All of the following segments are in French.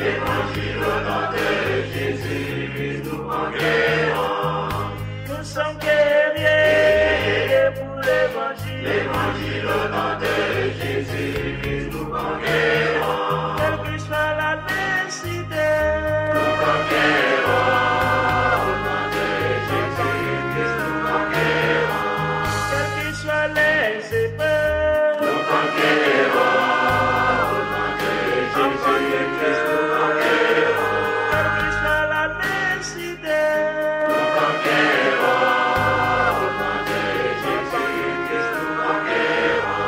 Évangile au nom de Jésus, nous conquérons. Nous sommes guerriers pour l'évangile. Évangile au nom de Jésus, nous conquérons. Quelle que soit la nécessité, Nous conquérons. Au nom de Jésus, nous conquérons. quelles que soient les épreuves, Nous conquérons. Au nom de Jésus, nous conquérons. quelle que soit la nécessité, Nous conquérons. Au nom de Jésus, nous conquérons.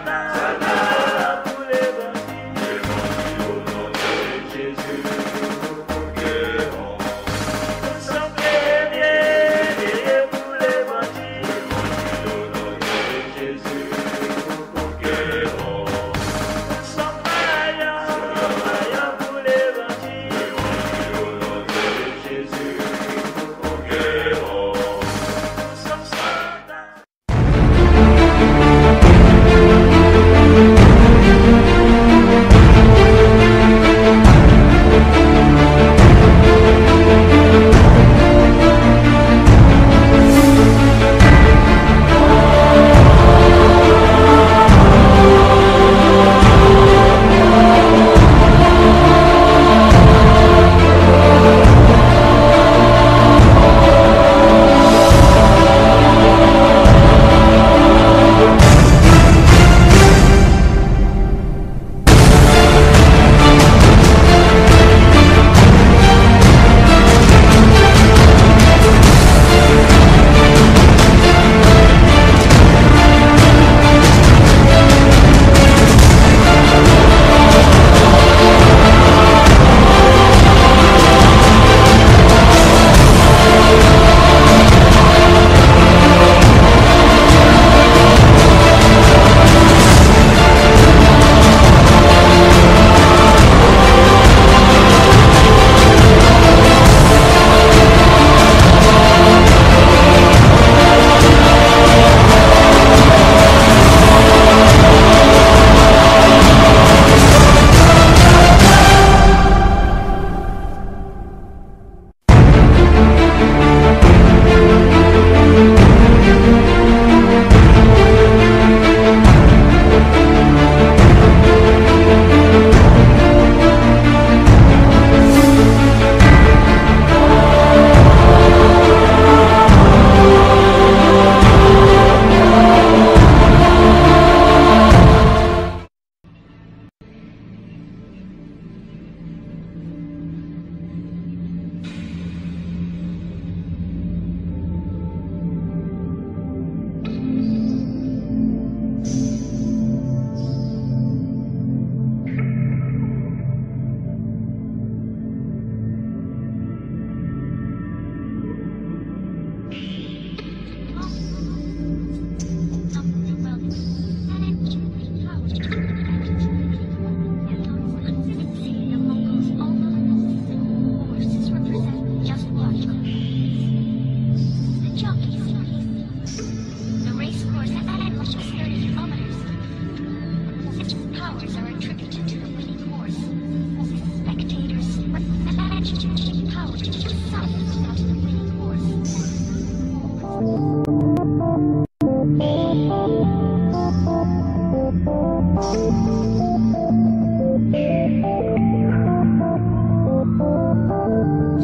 soldats pour l'évangile. Évangile au nom de Jésus, nous conquérons. Nous sommes guerriers pour l'évangile. Évangile au nom de Jésus, nous conquérons. Nous sommes vaillants pour l'évangile. Évangile au nom de Jésus, nous conquérons. Nous sommes soldats.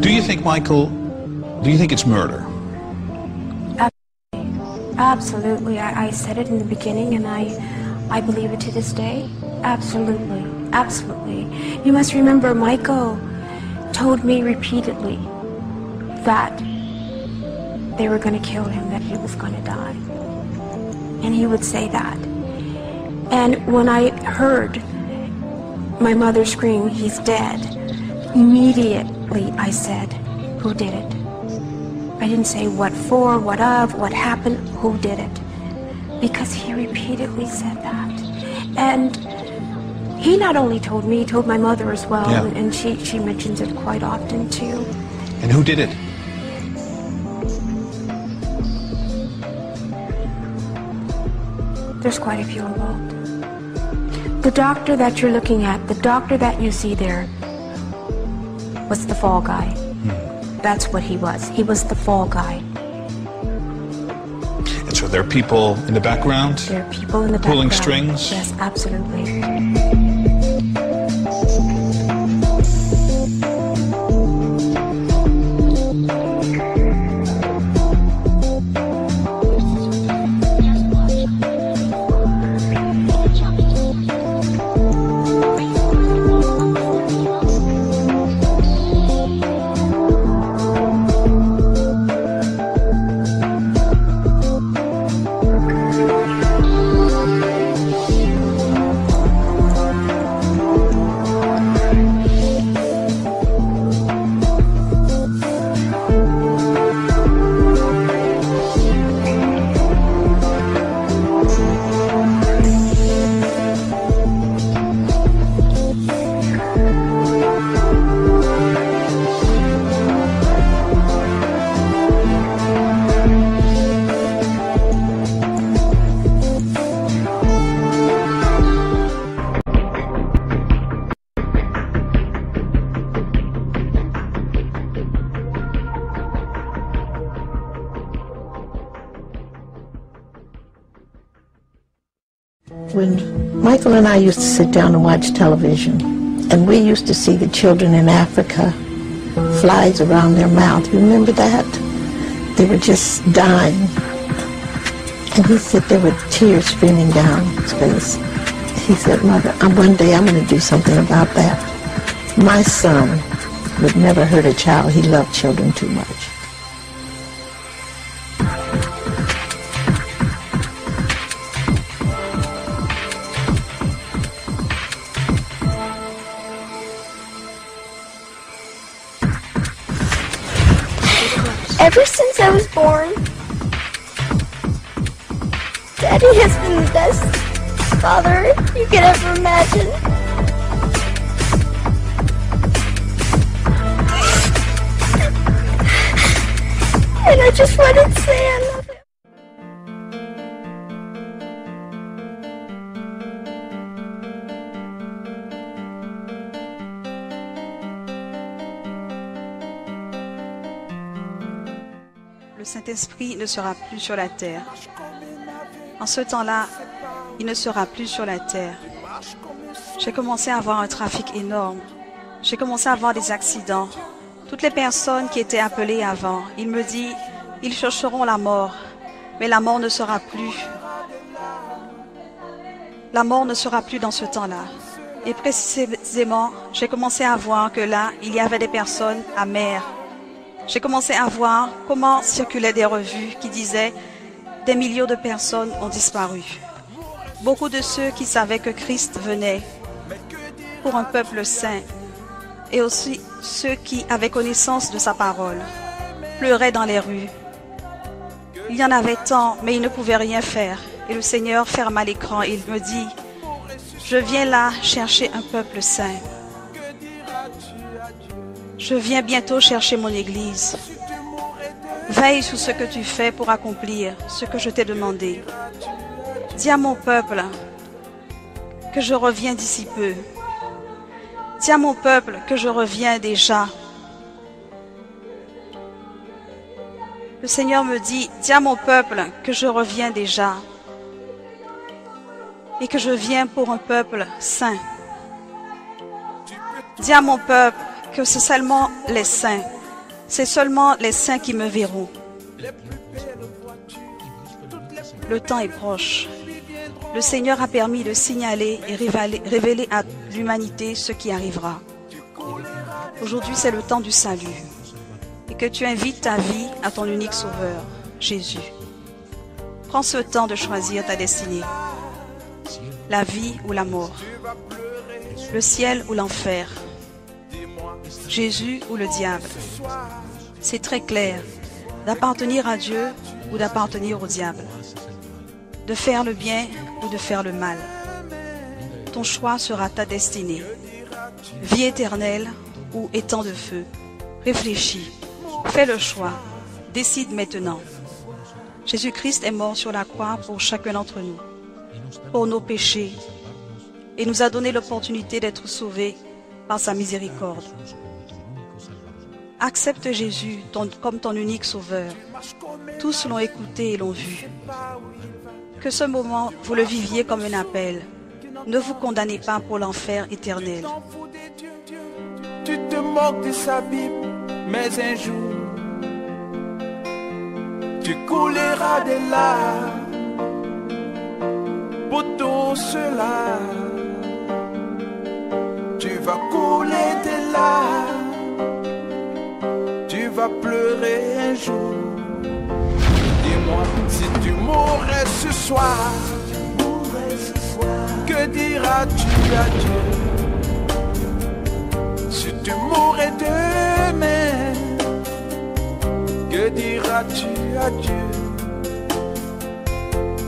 Do you think, Michael, do you think it's murder? Absolutely. I said it in the beginning, and I believe it to this day. Absolutely. Absolutely. You must remember, Michael told me repeatedly that they were going to kill him, that he was going to die. And he would say that. And when I heard my mother scream, "He's dead," immediately I said, "Who did it?" I didn't say what for, what of, what happened, who did it. Because he repeatedly said that. And he not only told me, he told my mother as well, Yeah. and she mentions it quite often too. And who did it? There's quite a few involved. The doctor that you're looking at, the doctor that you see there, was the fall guy. That's what he was. He was the fall guy. And so there are people in the background? There are people in the background. Pulling strings? Yes, absolutely. When Michael and I used to sit down and watch television, and we used to see the children in Africa, flies around their mouth. You remember that? They were just dying. And he said there were tears streaming down his face. He said, "Mother, one day I'm going to do something about that." My son would never hurt a child. He loved children too much. Ever since I was born, Daddy has been the best father you could ever imagine. And I just wanted to say I love him. Le Saint-Esprit ne sera plus sur la terre. En ce temps-là, il ne sera plus sur la terre. J'ai commencé à avoir un trafic énorme. J'ai commencé à avoir des accidents. Toutes les personnes qui étaient appelées avant, il me dit, ils chercheront la mort, mais la mort ne sera plus. La mort ne sera plus dans ce temps-là. Et précisément, j'ai commencé à voir que là, il y avait des personnes amères. J'ai commencé à voir comment circulaient des revues qui disaient des millions de personnes ont disparu. Beaucoup de ceux qui savaient que Christ venait pour un peuple saint et aussi ceux qui avaient connaissance de sa parole pleuraient dans les rues. Il y en avait tant, mais ils ne pouvaient rien faire. Et le Seigneur ferma l'écran et il me dit, je viens là chercher un peuple saint. Je viens bientôt chercher mon Église. Veille sur ce que tu fais pour accomplir ce que je t'ai demandé. Dis à mon peuple que je reviens d'ici peu. Dis à mon peuple que je reviens déjà. Le Seigneur me dit, dis à mon peuple que je reviens déjà et que je viens pour un peuple saint. Dis à mon peuple que c'est seulement les saints qui me verront. Le temps est proche. Le Seigneur a permis de signaler et révéler à l'humanité ce qui arrivera. Aujourd'hui, c'est le temps du salut. Et que tu invites ta vie à ton unique Sauveur, Jésus. Prends ce temps de choisir ta destinée. La vie ou la mort. Le ciel ou l'enfer. Jésus ou le diable. C'est très clair. D'appartenir à Dieu ou d'appartenir au diable. De faire le bien ou de faire le mal. Ton choix sera ta destinée. Vie éternelle ou étang de feu. Réfléchis. Fais le choix. Décide maintenant. Jésus-Christ est mort sur la croix pour chacun d'entre nous, pour nos péchés, et nous a donné l'opportunité d'être sauvés par sa miséricorde. Accepte Jésus comme ton unique Sauveur. Tous l'ont écouté et l'ont vu. Que ce moment, vous le viviez comme un appel. Ne vous condamnez pas pour l'enfer éternel. Tu te moques de sa Bible, mais un jour, tu couleras de larmes pour tout cela. Tu vas couler de larmes, tu vas pleurer un jour. Dis-moi, si tu mourrais ce soir, que diras-tu à Dieu? Si tu mourrais demain, que diras-tu à Dieu?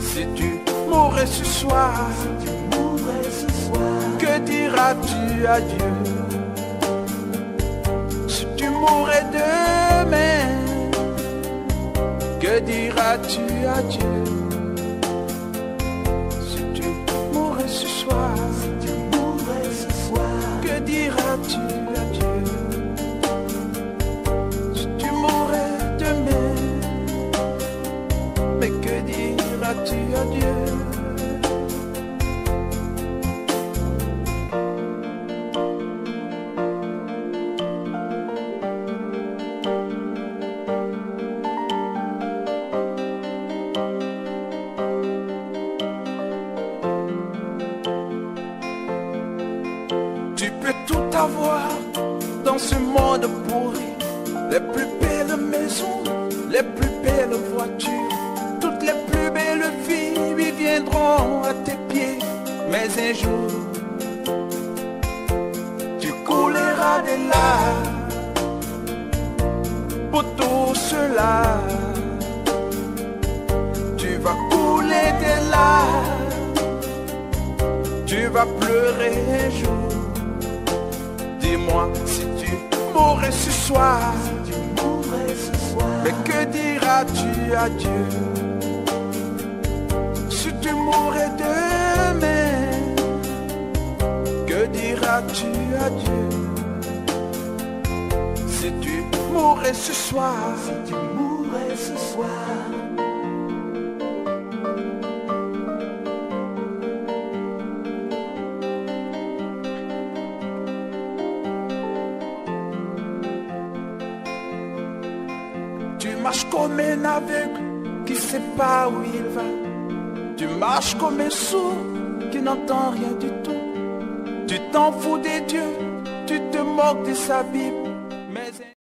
Si tu mourrais ce soir, que diras-tu à Dieu? Si tu mourrais demain, que diras-tu à Dieu? Si tu mourrais ce soir, que diras-tu à Dieu? Si tu mourrais demain, mais que diras-tu à Dieu? Tu peux tout avoir dans ce monde pourri, les plus belles maisons, les plus belles voitures, toutes les plus belles filles viendront à tes pieds. Mais un jour, tu couleras de larmes pour tout cela. Tu vas couler de larmes, tu vas pleurer un jour. Dis-moi, si tu mourrais ce soir, mais que diras-tu à Dieu? Si tu mourrais demain, que diras-tu à Dieu? Si tu mourrais ce soir, tu marches comme un aveugle qui ne sait pas où il va. Tu marches comme un sourd qui n'entend rien du tout. Tu t'en fous des dieux, tu te moques de sa Bible,